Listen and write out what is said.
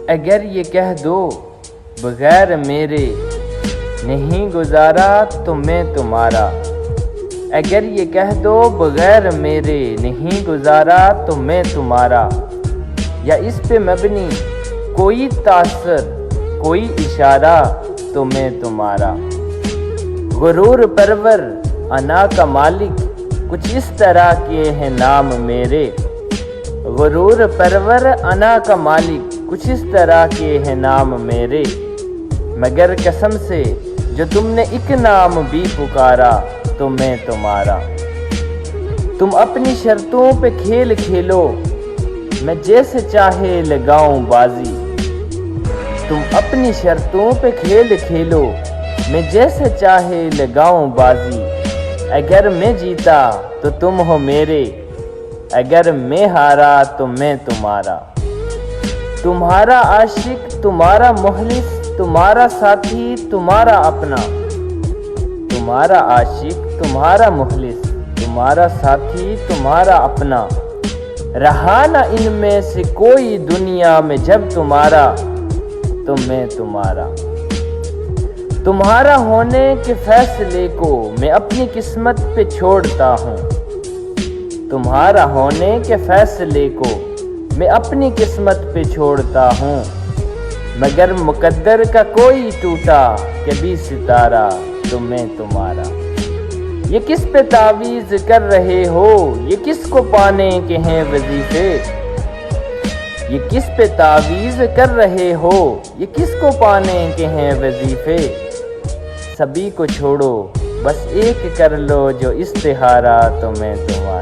اگر یہ کہہ دو بغیر میرے نہیں گزارا تو میں تمہارا، اگر یہ کہہ دو بغیر میرے نہیں گزارا تو میں تمہارا، یا اس پہ مبنی کوئی تاثر کوئی اشارہ تو میں تمہارا۔ غرور پرور انا کا مالک کچھ اس طرح کے ہیں نام میرے، غرور پرور انا کا مالک کچھ اس طرح کے ہیں نام میرے، مگر قسم سے جو تم نے ایک نام بھی پکارا تو میں تمہارا۔ تم اپنی شرطوں پہ کھیل کھیلو میں جیسے چاہے لگاؤں بازی، تم اپنی شرطوں پہ کھیل کھیلو میں جیسے چاہے لگاؤں بازی، اگر میں جیتا تو تم ہو میرے، اگر میں ہارا تو میں تمہارا۔ تمہارا عاشق تمہارا مخلص تمہارا ساتھی تمہارا اپنا، تمہارا عاشق تمہارا مخلص تمہارا ساتھی تمہارا اپنا، رہا نہ ان میں سے کوئی دنیا میں جب تمہارا تو میں تمہارا۔ تمہارا ہونے کے فیصلے کو میں اپنی قسمت پہ چھوڑتا ہوں، تمہارا ہونے کے فیصلے کو میں اپنی قسمت پہ چھوڑتا ہوں، مگر مقدر کا کوئی ٹوٹا کبھی ستارہ تو میں تمہارا۔ یہ کس پہ تعویذ کر رہے ہو یہ کس کو پانے کے ہیں وظیفے، یہ کس پہ تعویذ کر رہے ہو یہ کس کو پانے کے ہیں وظیفے، سبھی کو چھوڑو بس ایک کر لو جو استخارہ تو میں تمہارا۔